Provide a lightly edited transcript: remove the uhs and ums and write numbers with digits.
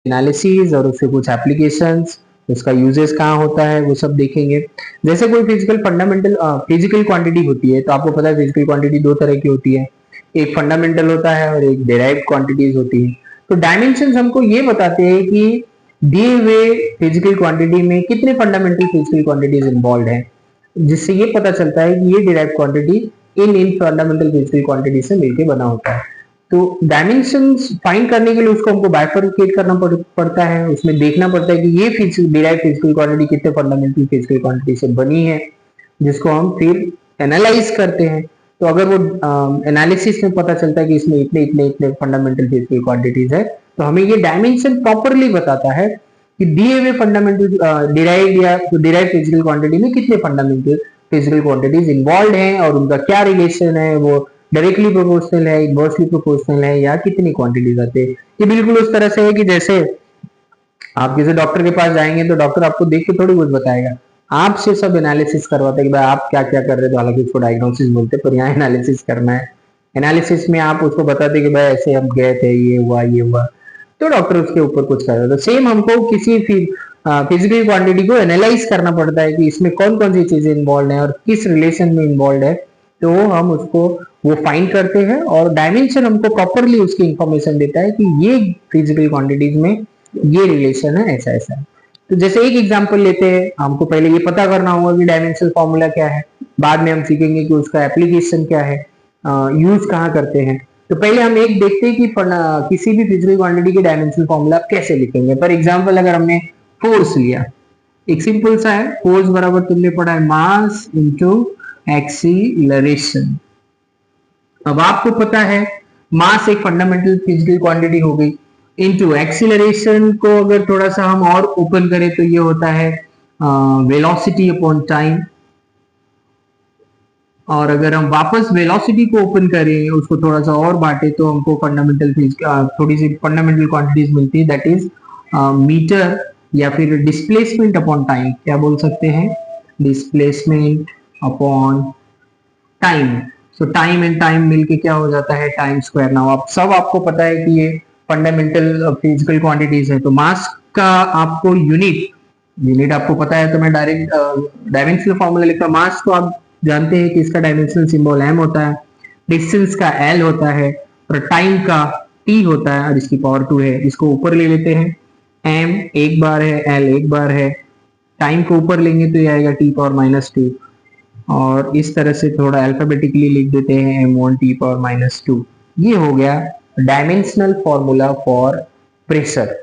Analysis और उसके कुछ एप्लीकेशंस, उसका यूजेस कहाँ होता है वो सब देखेंगे। जैसे कोई फिजिकल क्वांटिटी होती है, तो आपको पता है फिजिकल क्वांटिटी दो तरह की होती है, एक फंडामेंटल होता है और एक डेराइव्ड क्वांटिटीज होती है। तो डायमेंशंस हमको ये बताते हैं कि दिए हुए फिजिकल क्वांटिटी में कितने फंडामेंटल फिजिकल क्वांटिटीज इन्वॉल्व है, जिससे ये पता चलता है कि ये derived quantity in fundamental physical quantity से मिलकर बना होता है। तो डायमेंशंस फाइंड करने के लिए उसको हमको बाइफरकेट करना पड़ता है, उसमें देखना पड़ता है कि ये डिराइव्ड फिजिकल क्वांटिटी कितने फंडामेंटल फिजिकल क्वांटिटी से बनी है, जिसको हम फिर एनालाइज करते हैं। तो अगर वो एनालिसिस में पता चलता है कि इसमें इतने इतने इतने फंडामेंटल फिजिकल क्वांटिटीज है, तो हमें ये डायमेंशन प्रॉपरली बताता है कि दिए हुए फंडामेंटल डिराइव फिजिकल क्वांटिटी में कितने फंडामेंटल फिजिकल क्वांटिटीज इन्वॉल्व हैं और उनका क्या रिलेशन है, वो डायरेक्टली प्रोपोर्शनल है, इनवर्सली प्रोपोर्शनल है, या कितनी क्वांटिटीज आते हैं। ये बिल्कुल उस तरह से है कि जैसे आप किसी डॉक्टर के पास जाएंगे तो डॉक्टर आपको देख के थोड़ी कुछ बताएगा, आपसे सब एनालिसिस करवाते हैं कि भाई आप क्या क्या कर रहे थे, हालांकि उसको डायग्नोसिस बोलते हैं, पर यहाँ एनालिसिस करना है। एनालिसिस में आप उसको बताते कि भाई ऐसे हम गए थे, ये हुआ ये हुआ, तो डॉक्टर उसके ऊपर कुछ कर रहा है। तो सेम हमको किसी फिजिकल क्वांटिटी को एनालाइज करना पड़ता है कि इसमें कौन कौन सी चीजें इन्वॉल्व है और किस रिलेशन में इन्वॉल्व है, तो हम उसको वो फाइंड करते हैं और डायमेंशन हमको प्रॉपरली उसकी इंफॉर्मेशन देता है कि ये फिजिकल क्वांटिटीज में ये रिलेशन है, ऐसा ऐसा है। तो जैसे एक एग्जांपल लेते हैं, हमको पहले ये पता करना होगा कि डायमेंशनल फॉर्मूला क्या है, बाद में हम सीखेंगे कि उसका एप्लीकेशन क्या है, यूज कहाँ करते हैं। तो पहले हम एक देखते हैं कि किसी भी फिजिकल क्वांटिटी के डायमेंशनल फॉर्मूला कैसे लिखेंगे। फॉर एग्जांपल अगर हमने फोर्स लिया, एक सिंपल सा है, फोर्स बराबर तुमने पढ़ा है मास इनटू एक्सीलरेशन। अब आपको पता है मास एक फंडामेंटल फिजिकल क्वांटिटी हो गई, इनटू एक्सीलरेशन को अगर थोड़ा सा हम और ओपन करें तो ये होता है वेलोसिटी अपॉन टाइम। और अगर हम वापस वेलोसिटी को ओपन करें, उसको थोड़ा सा और बांटे, तो हमको थोड़ी सी फंडामेंटल क्वांटिटीज मिलती है, दैट इज मीटर या फिर डिस्प्लेसमेंट अपॉन टाइम। क्या बोल सकते हैं? Displacement upon time. So time and time मिलके क्या हो जाता है? Time square. नाउ आप सब आपको पता है कि ये फंडामेंटल फिजिकल क्वांटिटीज है। तो मास का आपको यूनिट आपको पता है, तो मैं डायरेक्ट डायमेंशनल फॉर्मूला लिखता हूँ। मास तो आप जानते हैं कि इसका डायमेंशनल सिंबल m होता है, डिस्टेंस का l होता है और टाइम का t होता है और इसकी पावर 2 है। इसको ऊपर ले लेते हैं, m एक बार है, l एक बार है, टाइम को ऊपर लेंगे तो ये आएगा t पावर -2 और इस तरह से थोड़ा अल्फाबेटिकली लिख देते हैं m1 t पावर -2। ये हो गया डायमेंशनल फॉर्मूला फॉर प्रेशर।